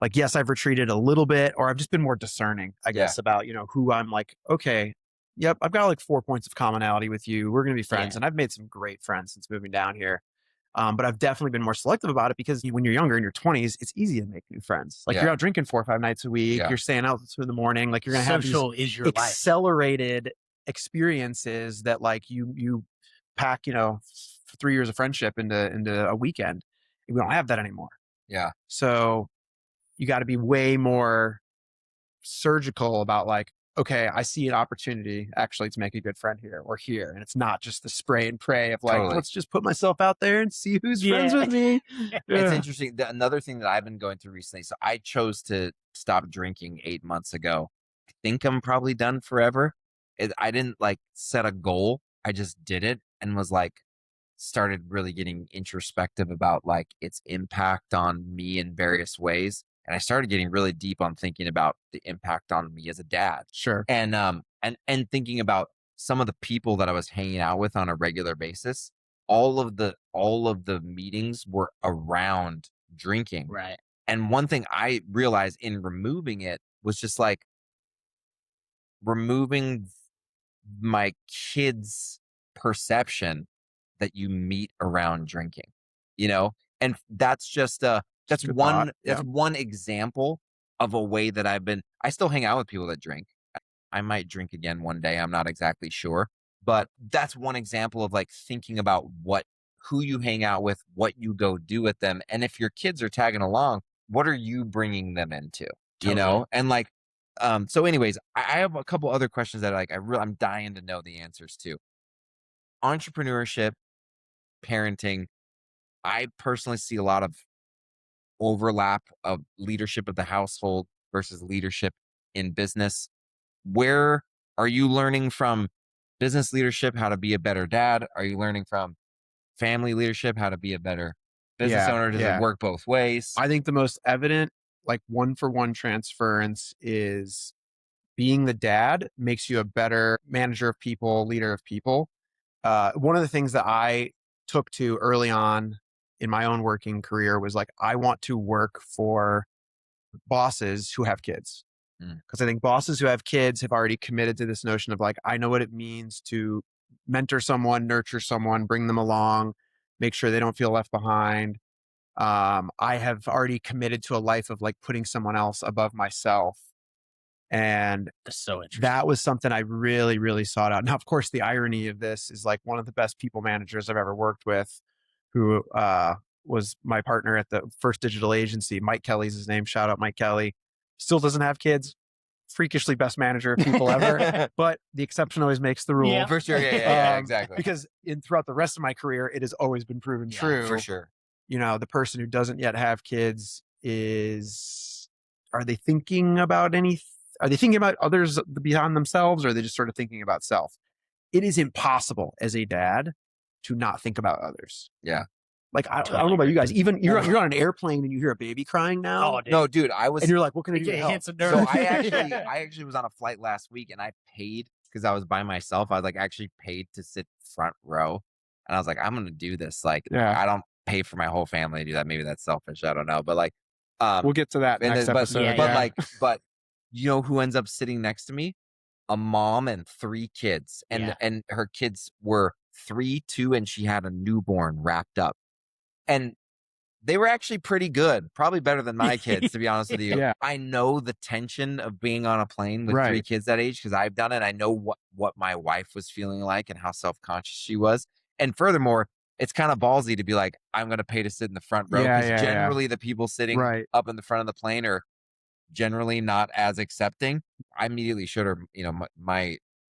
like, yes, I've retreated a little bit, or I've just been more discerning, I guess, about, who I'm like, okay, yep, I've got like 4 points of commonality with you. We're going to be friends. Yeah. And I've made some great friends since moving down here. But I've definitely been more selective about it because when you're younger in your 20s, it's easy to make new friends. Like you're out drinking 4 or 5 nights a week. Yeah. You're staying out in the morning. Like you're going to have these Social is your life. accelerated experiences that like you pack, 3 years of friendship into a weekend. We don't have that anymore. Yeah. So you got to be way more surgical about like, okay, I see an opportunity actually to make a good friend here or here. And it's not just the spray and pray of like, Totally. let's just put myself out there and see who's friends with me. It's interesting. Another thing that I've been going through recently. So I chose to stop drinking 8 months ago. I think I'm probably done forever. I didn't like set a goal. I just did it and was like, started really getting introspective about like its impact on me in various ways. And I started getting really deep on thinking about the impact on me as a dad. Sure. And thinking about some of the people that I was hanging out with on a regular basis. All of the meetings were around drinking. Right. And one thing I realized in removing it was just like removing my kids' perception that you meet around drinking, and that's just that's Good one thought. that's Yeah. one example of a way that I still hang out with people that drink. I might drink again one day. I'm not exactly sure, but that's one example of like thinking about who you hang out with, what you go do with them. And if your kids are tagging along, what are you bringing them into, Totally. and like, so anyways, I have a couple other questions that like, I'm dying to know the answers to. Entrepreneurship, parenting, I personally see a lot of overlap of leadership of the household versus leadership in business. Where are you learning from business leadership, how to be a better dad? Are you learning from family leadership, how to be a better business owner? Does it work both ways? I think the most evident, like 1-for-1 transference is being the dad makes you a better manager of people, leader of people. One of the things that I took to early on in my own working career was like, I want to work for bosses who have kids. Because I think bosses who have kids have already committed to this notion of like, I know what it means to mentor someone, nurture someone, bring them along, make sure they don't feel left behind. I have already committed to a life of like putting someone else above myself. And That's so interesting. that was something I really, really sought out. Now, of course, the irony of this is like one of the best people managers I've ever worked with, who was my partner at the first digital agency. Mike Kelly's his name. Shout out Mike Kelly. Still doesn't have kids. Freakishly best manager of people ever. But the exception always makes the rule. Yeah. For sure. Yeah, exactly. Because throughout the rest of my career, it has always been proven true. For sure. You know, the person who doesn't yet have kids are they thinking about others beyond themselves, or are they just sort of thinking about self? It is impossible as a dad to not think about others. Yeah. Like, I don't know about you guys. Even you're on an airplane and you hear a baby crying now. Oh, dude. No, dude, And you're like, what can I do to It help? hits a nerve. So I actually was on a flight last week and I paid because I was by myself. I was like actually paid to sit front row. And I was like, I'm going to do this. Like, Yeah. I don't pay for my whole family to do that. Maybe that's selfish. I don't know. But like, We'll get to that next episode. Yeah. but you know who ends up sitting next to me? A mom and 3 kids. And her kids were 3, 2, and she had a newborn wrapped up. And they were actually pretty good, probably better than my kids, to be honest with you. Yeah. I know the tension of being on a plane with 3 kids that age because I've done it. I know what my wife was feeling like and how self-conscious she was. And furthermore, it's kind of ballsy to be like, I'm going to pay to sit in the front row because generally the people sitting up in the front of the plane are generally not as accepting. I immediately showed her, you know,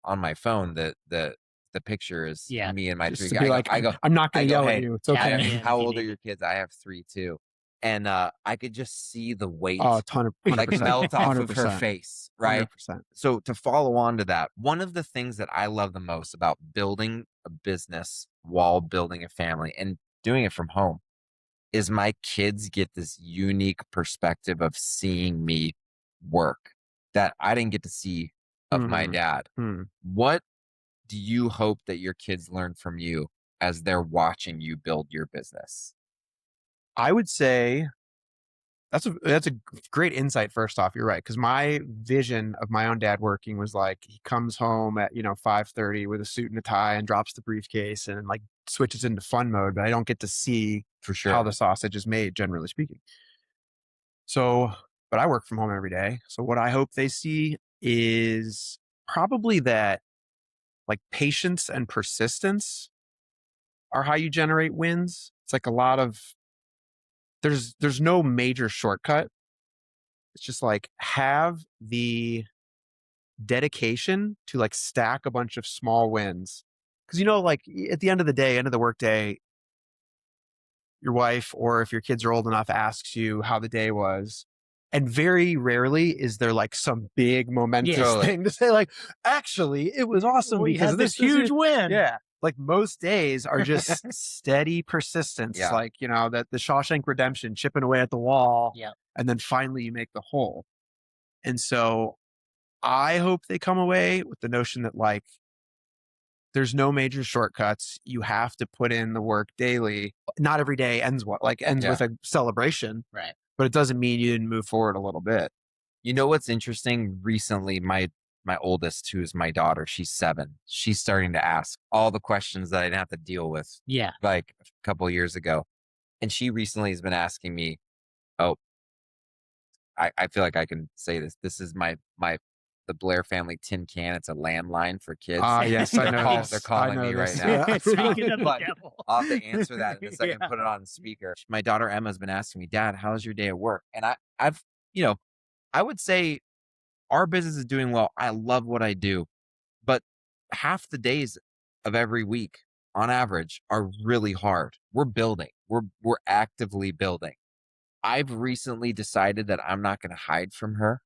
on my phone the picture is me and my just 3 to guys. be like, I'm not going to yell at you. It's okay. How old are your kids? I have 3 too. And I could just see the weight like 100%. melt off of her 100%. face, right? 100%. So to follow on to that, one of the things that I love the most about building a business while building a family and doing it from home is my kids get this unique perspective of seeing me work that I didn't get to see of my dad. What do you hope that your kids learn from you as they're watching you build your business? I would say that's a great insight. First off, you're right, because my vision of my own dad working was like he comes home at 5:30 with a suit and a tie and drops the briefcase and like switches into fun mode, but I don't get to see For sure how the sausage is made, generally speaking. So, but I work from home every day. So what I hope they see is probably that like patience and persistence are how you generate wins. It's like a lot of there's no major shortcut. It's just like have the dedication to like stack a bunch of small wins. Because like at the end of the day, end of the workday, your wife, or if your kids are old enough, asks you how the day was. And very rarely is there like some big momentous thing to say like, actually, it was awesome because of this huge win. Yeah. Like most days are just steady persistence. Yeah. Like, that the Shawshank Redemption, chipping away at the wall. Yeah. And then finally you make the hole. And so I hope they come away with the notion that like, there's no major shortcuts. You have to put in the work daily. Not every day ends with a celebration. Right. But it doesn't mean you didn't move forward a little bit. You know what's interesting? Recently, my oldest, who is my daughter, she's 7. She's starting to ask all the questions that I didn't have to deal with like a couple of years ago. And she recently has been asking me, I feel like I can say this. This is the Blair family tin can. It's a landline for kids. Yes, I know. They're calling me right now. Yeah. Speaking of the devil. I'll have to answer that in a second. Put it on speaker. My daughter Emma's been asking me, Dad, how's your day at work? And I would say our business is doing well. I love what I do, but half the days of every week, on average, are really hard. We're building. We're actively building. I've recently decided that I'm not going to hide from her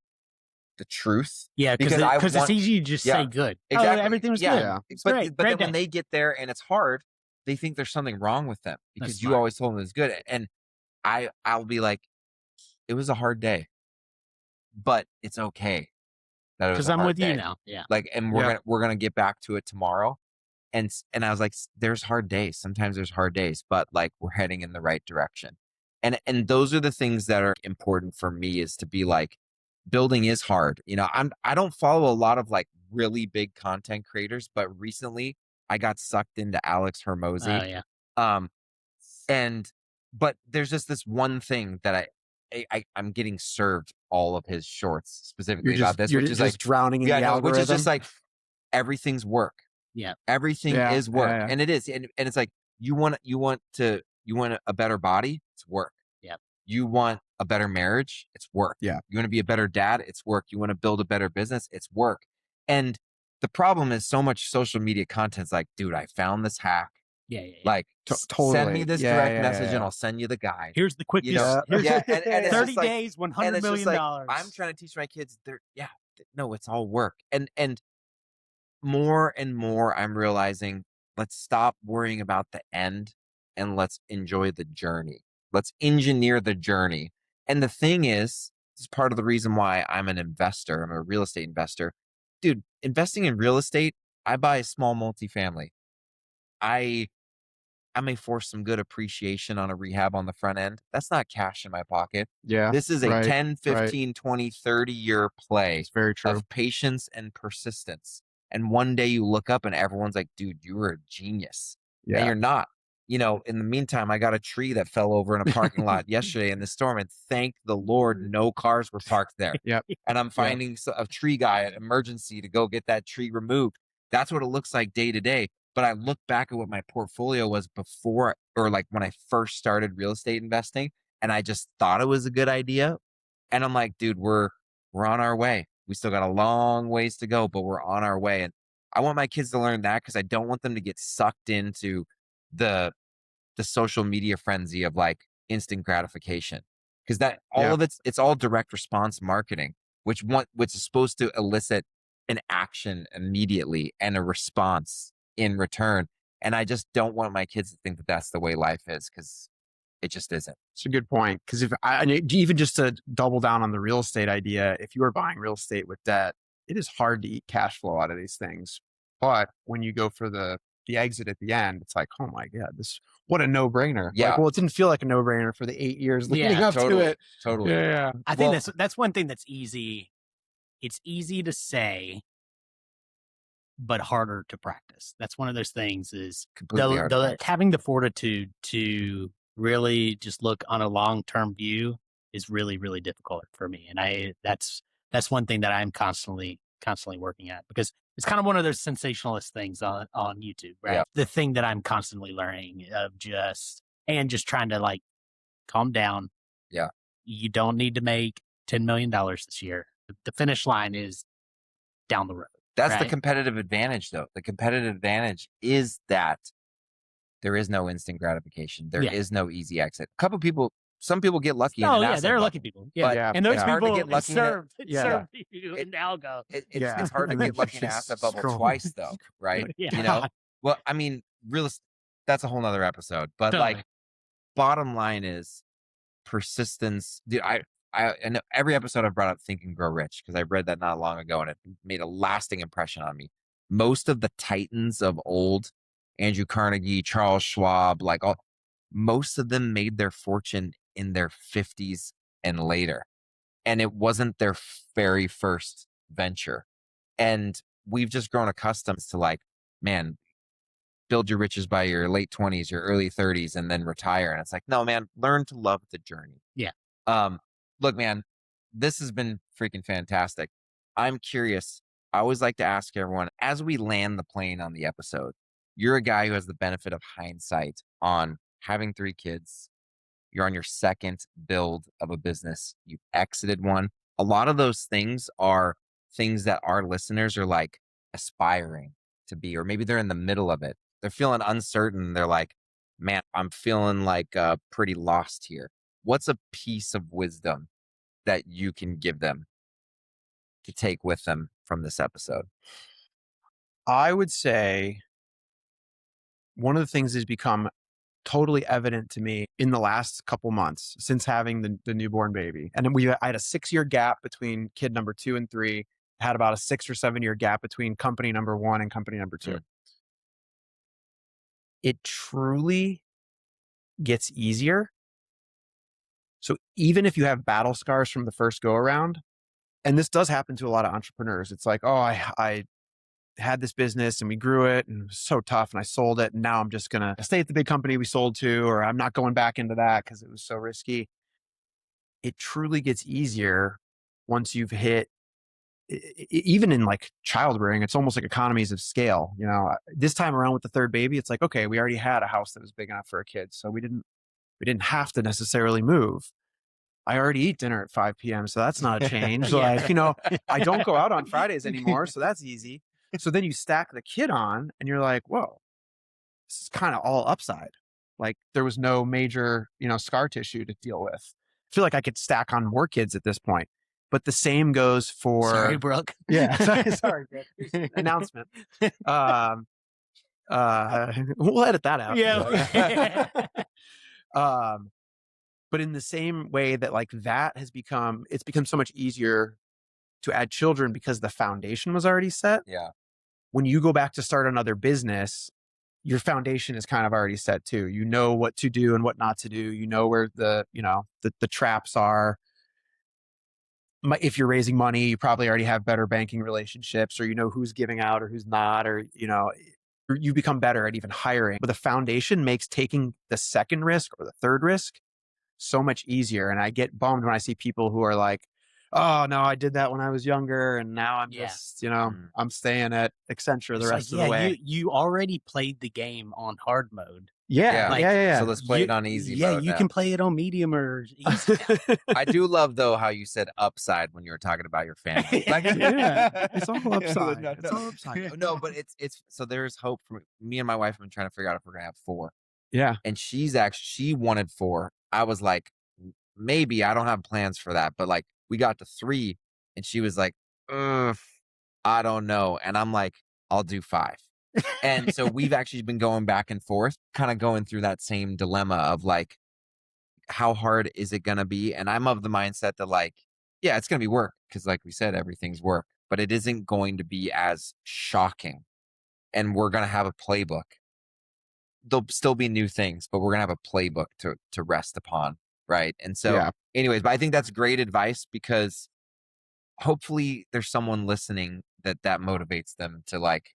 the truth. Yeah, because it's easy to just say good. Exactly. Everything was good. Yeah. But then when they get there and it's hard, they think there's something wrong with them because you always told them it was good. And I'll be like, it was a hard day, but it's okay. Because I'm with you now. Yeah. Like, and we're gonna get back to it tomorrow. And I was like, there's hard days. Sometimes there's hard days, but like we're heading in the right direction. And those are the things that are important for me, is to be like, building is hard. I don't follow a lot of like really big content creators, but recently I got sucked into Alex Hormozy. Oh yeah. But there's just this one thing that I'm getting served all of his shorts specifically You're about this, which is like drowning in the algorithm. which is just like everything's work. Yeah. Everything is work. Yeah. And it is. And it's like you want a better body, it's work. Yeah. You want a better marriage, it's work. Yeah. You want to be a better dad, it's work. You want to build a better business, it's work. And the problem is so much social media content's like, dude, I found this hack. Yeah. Like, Totally. send me this direct message and I'll send you the guide. Here's the quickest. And it's 30 just days, $100 million. I'm trying to teach my kids. No, it's all work. And more and more, I'm realizing, let's stop worrying about the end and let's enjoy the journey. Let's engineer the journey. And the thing is, this is part of the reason why I'm an investor. I'm a real estate investor. Dude, investing in real estate, I buy a small multifamily. I may force some good appreciation on a rehab on the front end. That's not cash in my pocket. Yeah. This is a 10, 15, 20, 30-year play It's very true. of patience and persistence. And one day you look up and everyone's like, dude, you were a genius. Yeah. And you're not. In the meantime, I got a tree that fell over in a parking lot yesterday in the storm, and thank the Lord, no cars were parked there. Yep. And I'm finding a tree guy at emergency to go get that tree removed. That's what it looks like day to day. But I look back at what my portfolio was before, or like when I first started real estate investing, and I just thought it was a good idea. And I'm like, dude, we're on our way. We still got a long ways to go, but we're on our way. And I want my kids to learn that because I don't want them to get sucked into the social media frenzy of like instant gratification. Because that all of it's all direct response marketing, which is supposed to elicit an action immediately and a response in return. And I just don't want my kids to think that that's the way life is, because it just isn't. It's a good point. Because even just to double down on the real estate idea, if you are buying real estate with debt, it is hard to eat cash flow out of these things. But when you go for the exit at the end, it's like, oh my God, what a no-brainer. Yeah. Like, well, it didn't feel like a no-brainer for the 8 years leading up to it. Totally. Yeah. I think that's one thing that's easy. It's easy to say, but harder to practice. That's one of those things is having the fortitude to really just look on a long-term view is really, really difficult for me. And that's one thing that I'm constantly working at, because it's kind of one of those sensationalist things on YouTube, right? Yeah. The thing that I'm constantly learning of just trying to like calm down. Yeah. You don't need to make $10 million this year. The finish line is down the road. That's the competitive advantage, though. The competitive advantage is that there is no instant gratification. There is no easy exit. Some people get lucky. Oh, yeah, they're lucky people. Yeah. And those people get lucky serve you in algo. It's hard to get lucky in an asset bubble twice, though, right? Yeah. Well, I mean, that's a whole nother episode. But like, bottom line is persistence. Dude, I know every episode I've brought up Think and Grow Rich, because I read that not long ago and it made a lasting impression on me. Most of the titans of old, Andrew Carnegie, Charles Schwab, most of them made their fortune in their 50s and later. And it wasn't their very first venture. And we've just grown accustomed to like, man, build your riches by your late 20s, your early 30s, and then retire. And it's like, no, man, learn to love the journey. Yeah. Look, man, this has been freaking fantastic. I'm curious. I always like to ask everyone, as we land the plane on the episode, you're a guy who has the benefit of hindsight on having 3 kids. You're on your second build of a business. You've exited one. A lot of those things are things that our listeners are like aspiring to be, or maybe they're in the middle of it. They're feeling uncertain. They're like, man, I'm feeling like pretty lost here. What's a piece of wisdom that you can give them to take with them from this episode? I would say one of the things that's become totally evident to me in the last couple months since having the newborn baby. And then I had a 6-year gap between kid number 2 and 3, had about a 6 or 7-year gap between company number 1 and company number 2. It truly gets easier. So even if you have battle scars from the first go around, and this does happen to a lot of entrepreneurs, it's like, oh, I had this business and we grew it and it was so tough and I sold it. And now I'm just going to stay at the big company we sold to, or I'm not going back into that because it was so risky. It truly gets easier once you've hit, even in like child rearing, it's almost like economies of scale. You know, this time around with the third baby, it's like, okay, we already had a house that was big enough for a kid. So we didn't have to necessarily move. I already eat dinner at 5 p.m. So that's not a change. Yeah. Like, you know, I don't go out on Fridays anymore. So that's easy. So then you stack the kid on and you're like, whoa, this is kind of all upside. Like there was no major, you know, scar tissue to deal with. I feel like I could stack on more kids at this point, but the same goes for. Sorry, Brooke. Yeah. Sorry. Announcement. We'll edit that out. Yeah. But in the same way that like that it's become so much easier to add children because the foundation was already set. Yeah. When you go back to start another business, your foundation is kind of already set too. You know what to do and what not to do. You know where the traps are. If you're raising money, you probably already have better banking relationships, or you know who's giving out or who's not, or you know, you become better at even hiring. But the foundation makes taking the second risk or the third risk so much easier. And I get bummed when I see people who are like, oh no, I did that when I was younger and now I'm just, you know, I'm staying at Accenture the rest of the way. You already played the game on hard mode. Yeah. Like, Yeah. So let's play it on easy mode. Yeah, you can play it on medium or easy. I do love though how you said upside when you were talking about your family. Like, it's all upside. It's all upside. No, but it's so there's hope for me and my wife have been trying to figure out if we're gonna have 4. Yeah. And she wanted 4. I was like, maybe I don't have plans for that, but like we got to 3 and she was like, I don't know. And I'm like, I'll do 5. And so we've actually been going back and forth, kind of going through that same dilemma of like, how hard is it going to be? And I'm of the mindset that like, yeah, it's going to be work. Cause like we said, everything's work, but it isn't going to be as shocking. And we're going to have a playbook. There'll still be new things, but we're going to have a playbook to rest upon. Right. And so anyways, but I think that's great advice because hopefully there's someone listening that motivates them to like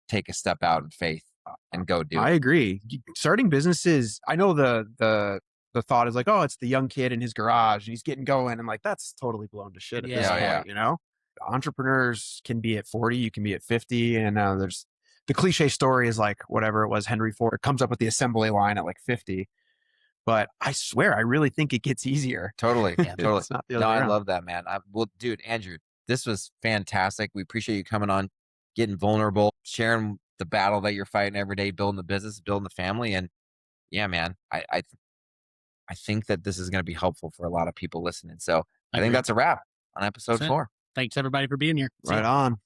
take a step out in faith and go do it. I agree. Starting businesses, I know the thought is like, oh, it's the young kid in his garage and he's getting going. And like, that's totally blown to shit at this point, you know? Entrepreneurs can be at 40, you can be at 50. And there's the cliche story is like, whatever it was, Henry Ford comes up with the assembly line at like 50. But I swear, I really think it gets easier. Totally. Yeah, totally. It's not the other way I around. love that, man. Well, dude, Andrew, this was fantastic. We appreciate you coming on, getting vulnerable, sharing the battle that you're fighting every day, building the business, building the family. And yeah, man, I think that this is going to be helpful for a lot of people listening. So I think that's a wrap on episode 4. Thanks everybody for being here. Right on.